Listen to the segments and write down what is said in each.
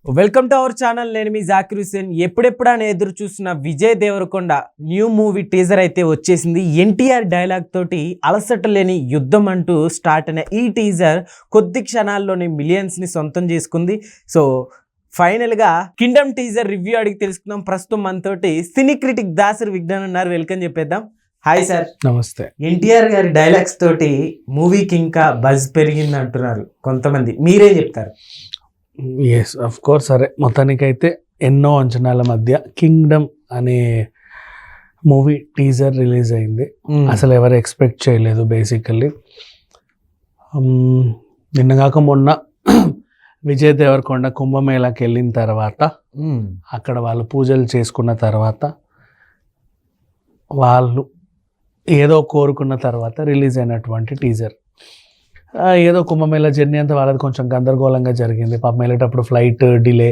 Welcome to our channel. నేను మీ జాకిర్ హుసేన్. ఎప్పుడెప్పుడని ఎదురు చూస్తున్న Vijay Deverakonda new movie teaser అయితే వచ్చేసింది. ఎన్టీఆర్ డైలాగ్ తోటి అలసట లేని యుద్ధం అంటూ స్టార్ట్ అయిన ఈ టీజర్ కొద్ది క్షణాల్లోనే మిలియన్స్ని సొంతం చేసుకుంది. సో ఫైనల్గా కింగ్డమ్ టీజర్ రివ్యూ అడిగి తెలుసుకుందాం. ప్రస్తుతం మనతోటి సినీ క్రిటిక్ దాసరి విజ్ఞాన్ ఉన్నారు. వెల్కమ్ చెప్పేద్దాం. Hi sir. నమస్తే. ఎన్టీఆర్ గారి డైలాగ్స్ తోటి మూవీకి ఇంకా బజ్ పెరిగింది అంటున్నారు కొంతమంది, మీరే చెప్తారు? Yes, of course. సరే, మొత్తానికైతే ఎన్నో అంచనాల మధ్య కింగ్డమ్ అనే మూవీ టీజర్ రిలీజ్ అయింది. అసలు ఎవరు ఎక్స్పెక్ట్ చేయలేదు బేసికల్లీ. నిన్నగాక మొన్న విజయ్ దేవరకొండ కుంభమేళాకి వెళ్ళిన తర్వాత అక్కడ వాళ్ళు పూజలు చేసుకున్న తర్వాత వాళ్ళు ఏదో కోరుకున్న తర్వాత రిలీజ్ అయినటువంటి టీజర్. ఏదో కుంభమేళా జర్నీ అంతా వాళ్ళది కొంచెం గందరగోళంగా జరిగింది. పాపం వెళ్ళేటప్పుడు ఫ్లైట్ డిలే,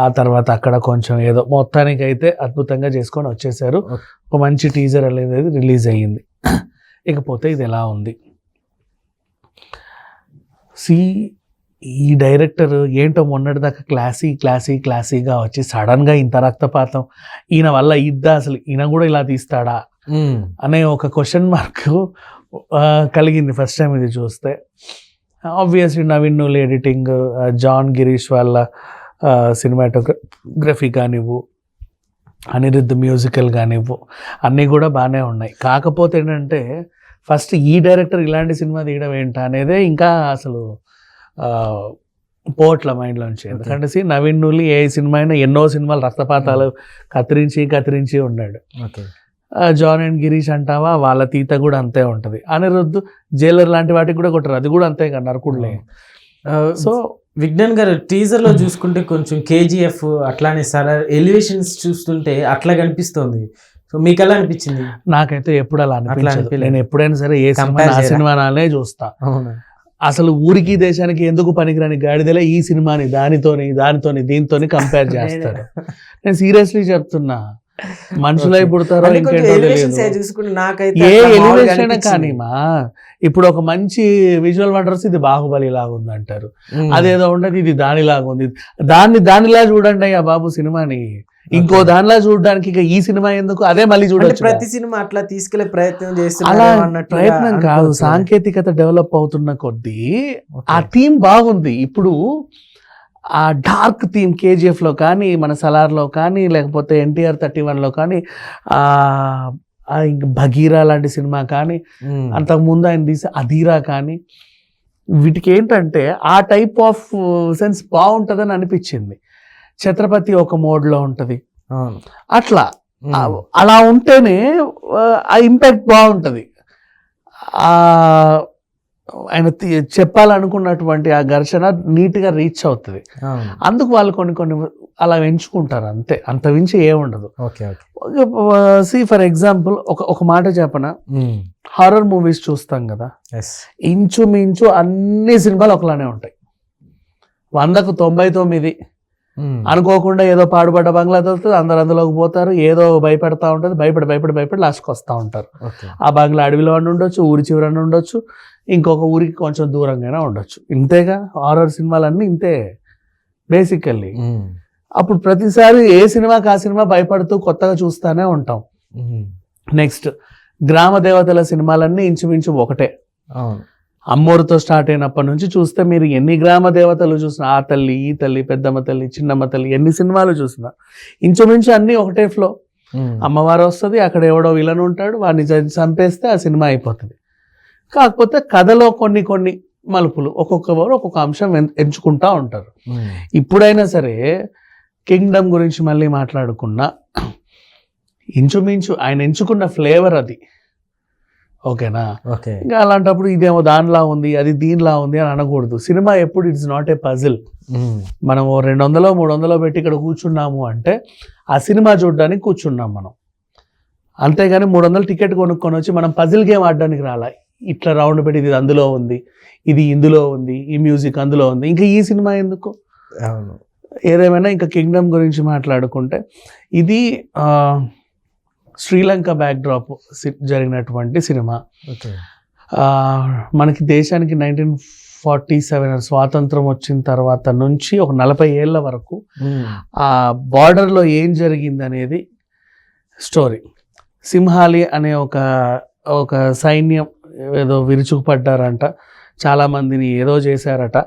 ఆ తర్వాత అక్కడ కొంచెం ఏదో మొత్తానికి అయితే అద్భుతంగా చేసుకొని వచ్చేసారు. ఒక మంచి టీజర్ అనేది రిలీజ్ అయ్యింది. ఇకపోతే ఇది ఎలా ఉంది, ఈ డైరెక్టర్ ఏంటో మొన్నటిదాకా క్లాసీగా వచ్చి సడన్గా ఇంత రక్తపాతం, ఈయన వల్ల ఇద్దా, అసలు ఈయన కూడా ఇలా తీస్తాడా అనే ఒక క్వశ్చన్ మార్క్ కలిగింది ఫస్ట్ టైం ఇది చూస్తే. Obviously Naveen Nooli editing, John Girish వాళ్ళ సినిమాటోగ్రఫీ కానివ్వు, అనిరుద్ధ్ మ్యూజికల్ కానివ్వు, అన్నీ కూడా బాగానే ఉన్నాయి. కాకపోతే ఏంటంటే ఫస్ట్ ఈ డైరెక్టర్ ఇలాంటి సినిమా తీయడం ఏంటా అనేదే ఇంకా అసలు పోట్ల మైండ్లోంచి. ఎందుకంటే నవీన్ నూలి ఏ సినిమా అయినా ఎన్నో సినిమాలు రక్తపాతాలు కత్తిరించి ఉన్నాడు. జాన్ అండ్ గిరీష్ అంటావా, వాళ్ళ తీత కూడా అంతే ఉంటుంది. అనిరుద్ధ్ జైలర్ లాంటి వాటికి కూడా కొట్టరు, అది కూడా అంతే కదా, నరకుడులే. సో విజ్ఞాన్ గారు టీజర్ లో చూసుకుంటే కొంచెం కేజీఎఫ్ అట్లానే సార్ ఎలివేషన్స్ చూస్తుంటే అట్లా కనిపిస్తుంది. సో మీకు ఎలా అనిపించింది? నాకైతే ఎప్పుడు అలా అనిపించలేదు. నేను ఎప్పుడైనా సరే ఏ సినిమానే చూస్తా. అసలు ఊరికి దేశానికి ఎందుకు పనికిరాని గాడిదలే ఈ సినిమాని దానితోని దీంతోని కంపేర్ చేస్తారు. నేను సీరియస్లీ చెప్తున్నా. మనుషులై పుడతారో ఇంకేంటో తెలియదు. ఏ ఎలివేషన్ కానీ ఇప్పుడు ఒక మంచి విజువల్ వండర్స్ ఇది బాహుబలి లాగా ఉంది అంటారు, అదేదో ఉండదు ఇది దానిలాగా ఉంది. దానిలా చూడండి అయ్యా బాబు సినిమాని, ఇంకో దానిలా చూడడానికి ఇక ఈ సినిమా ఎందుకు, అదే మళ్ళీ చూడండి. ప్రతి సినిమా అట్లా తీసుకెళ్లే ప్రయత్నం చేస్తున్నారు. అలా ప్రయత్నం కాదు, సాంకేతికత డెవలప్ అవుతున్న కొద్దీ ఆ థీమ్ బాగుంది. ఇప్పుడు ఆ డార్క్ థీమ్ కేజీఎఫ్లో కానీ, మన సలార్లో కానీ, లేకపోతే ఎన్టీఆర్ 31లో కానీ, భగీరా లాంటి సినిమా కానీ, అంతకుముందు ఆయన తీసే అధీరా కానీ, వీటికి ఏంటంటే ఆ టైప్ ఆఫ్ సెన్స్ బాగుంటుందని అనిపించింది. ఛత్రపతి ఒక మోడ్లో ఉంటుంది, అలా ఉంటేనే ఆ ఇంపాక్ట్ బాగుంటుంది. ఆయన చెప్పాలనుకున్నటువంటి ఆ ఘర్షణ నీట్గా రీచ్ అవుతుంది. అందుకు వాళ్ళు కొన్ని అలా ఎంచుకుంటారు అంతే, అంత మించి ఏముండదు. సి ఫర్ ఎగ్జాంపుల్ ఒక మాట చెప్పనా, హారర్ మూవీస్ చూస్తాం కదా, ఇంచుమించు అన్ని సినిమాలు ఒకలానే ఉంటాయి. 100కు 99 అనుకోకుండా ఏదో పాడుపడ్డ బంగ్లా దొరుకుతుంది, అందరు అందులోకి పోతారు, ఏదో భయపెడతా ఉంటుంది, భయపడి లాస్ట్కి వస్తూ ఉంటారు. ఆ బంగ్లా అడవిలో అని ఉండొచ్చు, ఊరి చివరని ఉండొచ్చు, ఇంకొక ఊరికి కొంచెం దూరంగానే ఉండొచ్చు. ఇంతేగా హారర్ సినిమాలన్నీ ఇంతే బేసికల్లీ. అప్పుడు ప్రతిసారి ఏ సినిమాకి ఆ సినిమా భయపడుతూ కొత్తగా చూస్తూనే ఉంటాం. నెక్స్ట్ గ్రామ దేవతల సినిమాలన్నీ ఇంచుమించు ఒకటే. అమ్మోరుతో స్టార్ట్ అయినప్పటి నుంచి చూస్తే మీరు ఎన్ని గ్రామ దేవతలు చూసినా, ఆ తల్లి, ఈ తల్లి, పెద్దమ్మ తల్లి, చిన్నమ్మ తల్లి, ఎన్ని సినిమాలు చూసినా ఇంచుమించు అన్నీ ఒకటే ఫ్లో. అమ్మవారు వస్తుంది, అక్కడ ఎవడో విలన్ ఉంటాడు, వాడిని చంపేస్తే ఆ సినిమా అయిపోతుంది. కాకపోతే కథలో కొన్ని మలుపులు, ఒక్కొక్కరు ఒక్కొక్క అంశం ఎంచుకుంటా ఉంటారు. ఇప్పుడైనా సరే కింగ్డమ్ గురించి మళ్ళీ మాట్లాడుకున్నా, ఇంచుమించు ఆయన ఎంచుకున్న ఫ్లేవర్ అది, ఓకేనా? ఇంకా అలాంటప్పుడు ఇదేమో దానిలా ఉంది, అది దీనిలా ఉంది అని అనకూడదు. సినిమా ఎప్పుడు ఇట్స్ నాట్ ఏ పజిల్. మనం 200 300 పెట్టి ఇక్కడ కూర్చున్నాము అంటే ఆ సినిమా చూడడానికి కూర్చున్నాం మనం, అంతేగాని 300 టికెట్ కొనుక్కొని వచ్చి మనం పజిల్ గేమ్ ఆడడానికి రాలా. ఇట్లా రౌండ్ పెట్టి ఇది అందులో ఉంది, ఇది ఇందులో ఉంది, ఈ మ్యూజిక్ అందులో ఉంది, ఇంకా ఈ సినిమా ఎందుకు? ఏదేమైనా ఇంకా కింగ్డమ్ గురించి మాట్లాడుకుంటే, ఇది శ్రీలంక బ్యాక్డ్రాప్ జరిగినటువంటి సినిమా. మనకి దేశానికి 1947 స్వాతంత్రం వచ్చిన తర్వాత నుంచి ఒక 40 ఏళ్ళ వరకు ఆ బార్డర్లో ఏం జరిగింది అనేది స్టోరీ. సింహాలి అనే ఒక సైన్యం ఏదో విరుచుకుపడ్డారంట, చాలామందిని ఏదో చేశారట.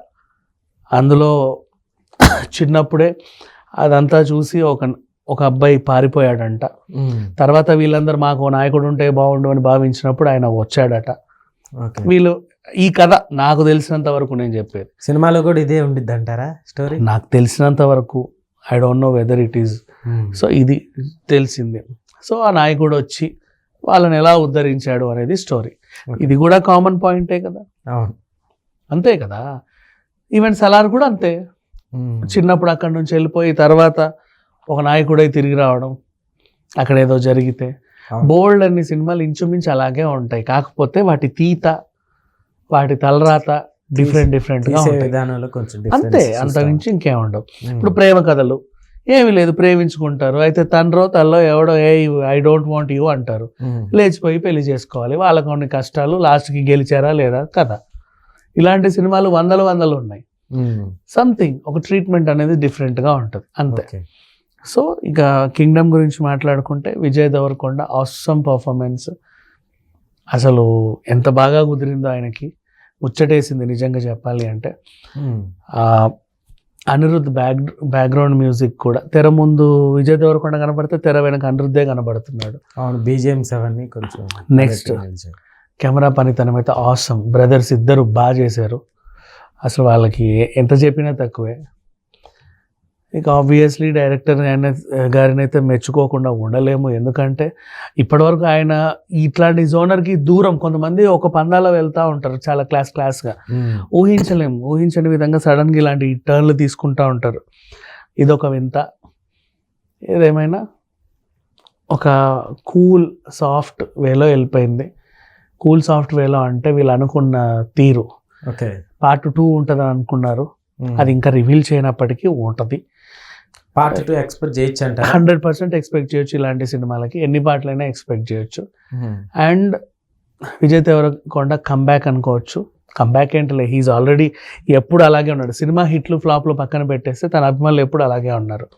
అందులో చిన్నప్పుడే అదంతా చూసి ఒక అబ్బాయి పారిపోయాడంట. తర్వాత వీళ్ళందరూ మాకు నాయకుడు ఉంటే బాగుండు అని భావించినప్పుడు ఆయన వచ్చాడట. వీళ్ళు ఈ కథ నాకు తెలిసినంత వరకు నేను చెప్పేది. సినిమాలో కూడా ఇదే ఉండిద్ది అంటారా స్టోరీ? నాకు తెలిసినంత వరకు I don't know whether it is. So ఇది తెలిసింది. సో ఆ నాయకుడు వచ్చి వాళ్ళని ఎలా ఉద్ధరించాడు అనేది స్టోరీ. ఇది కూడా కామన్ పాయింటే కదా. అంతే కదా. ఈవెన్ సలార్ కూడా అంతే. చిన్నప్పుడు అక్కడి నుంచి వెళ్ళిపోయి తర్వాత ఒక నాయకుడై తిరిగి రావడం, అక్కడ ఏదో జరిగితే. బోల్డ్ అన్ని సినిమాలు ఇంచుమించు అలాగే ఉంటాయి, కాకపోతే వాటి తీత, వాటి తలరాత డిఫరెంట్గా ఉంటాయి. అంతే, అంత మించి ఇంకేం ఉండవు. ఇప్పుడు ప్రేమ కథలు ఏమి లేదు, ప్రేమించుకుంటారు, అయితే తండ్రో తల్లో ఎవడో ఐ డోంట్ వాంట్ యూ అంటారు, లేచిపోయి పెళ్లి చేసుకోవాలి, వాళ్ళకు కొన్ని కష్టాలు, లాస్ట్కి గెలిచారా లేదా కథ. ఇలాంటి సినిమాలు వందలు ఉన్నాయి. సంథింగ్ ఒక ట్రీట్మెంట్ అనేది డిఫరెంట్గా ఉంటుంది అంతే. సో ఇక కింగ్డమ్ గురించి మాట్లాడుకుంటే విజయ్ దేవరకొండ ఆసమ్ పర్ఫార్మెన్స్, అసలు ఎంత బాగా కుదిరిందో ఆయనకి, ముచ్చటేసింది నిజంగా చెప్పాలి అంటే. అనిరుద్ధ్ బ్యాక్గ్రౌండ్ మ్యూజిక్ కూడా, తెర ముందు విజయ్ దేవరకొండ కనబడితే తెర వెనక అనిరుద్ధే కనబడుతున్నాడు. BGMs అవన్నీ కొంచెం. నెక్స్ట్ కెమెరా పనితనం అయితే ఆసమ్. బ్రదర్స్ ఇద్దరు బాగా చేశారు, అసలు వాళ్ళకి ఎంత చెప్పినా తక్కువే. ఇక ఆబ్వియస్లీ డైరెక్టర్ గారిని అయితే మెచ్చుకోకుండా ఉండలేము, ఎందుకంటే ఇప్పటివరకు ఆయన ఇట్లాంటి జోనర్కి దూరం. కొంతమంది ఒక పందాలో వెళ్తూ ఉంటారు చాలా క్లాస్గా, ఊహించని విధంగా సడన్గా ఇలాంటి టర్న్లు తీసుకుంటూ ఉంటారు. ఇదొక వింత. ఏదేమైనా ఒక కూల్ సాఫ్ట్ వేలో వెళ్ళిపోయింది. కూల్ సాఫ్ట్ వేలో అంటే వీళ్ళు అనుకున్న తీరు. పార్ట్ 2 ఉంటుంది అనుకున్నారు, అది ఇంకా రివీల్ చేయనప్పటికీ ఉంటుంది. పార్ట్ 2 ఎక్స్పెక్ట్ చేయొచ్చు అంటే 100% ఎక్స్పెక్ట్ చేయొచ్చు. ఇలాంటి సినిమాలకి ఎన్ని పార్ట్లైనా ఎక్స్పెక్ట్ చేయొచ్చు. అండ్ విజయ్ దేవరకొండ కంబ్యాక్ అనుకోవచ్చు. కంబ్యాక్ ఏంటలే, హీఈస్ ఆల్రెడీ ఎప్పుడు అలాగే ఉన్నాడు. సినిమా హిట్లు ఫ్లాప్లు పక్కన పెట్టేస్తే తన అభిమానులు ఎప్పుడు అలాగే ఉన్నారు.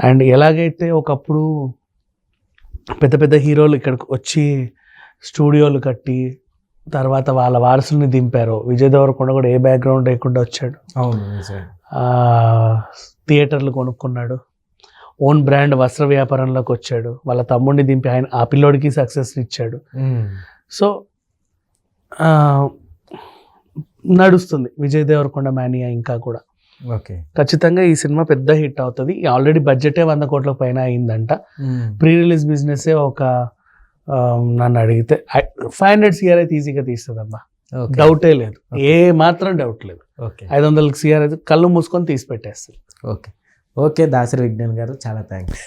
అండ్ ఎలాగైతే ఒకప్పుడు పెద్ద పెద్ద హీరోలు ఇక్కడికి వచ్చి స్టూడియోలు కట్టి తర్వాత వాళ్ళ వారసుల్ని దింపారు, విజయ్ దేవరకొండ కూడా ఏ బ్యాక్గ్రౌండ్ లేకుండా వచ్చాడు. థియేటర్లు కొనుక్కున్నాడు, ఓన్ బ్రాండ్ వస్త్ర వ్యాపారంలోకి వచ్చాడు, వాళ్ళ తమ్ముడిని దింపి ఆయన ఆ పిల్లోడికి సక్సెస్ ఇచ్చాడు. సో నడుస్తుంది విజయ్ దేవరకొండ మానియా ఇంకా కూడా. ఖచ్చితంగా ఈ సినిమా పెద్ద హిట్ అవుతుంది. ఆల్రెడీ బడ్జెటే 100 కోట్ల పైన అయిందంట. ప్రీ రిలీజ్ బిజినెస్ నన్ను అడిగితే 500 CR అయితే ఈజీగా తీస్తుందమ్మా, డౌటే లేదు, ఏ మాత్రం డౌట్ లేదు. 500 CR అయితే కళ్ళు మూసుకొని తీసి పెట్టేస్తుంది. ఓకే దాసరి విజ్ఞాన్ గారు, చాలా థ్యాంక్స్.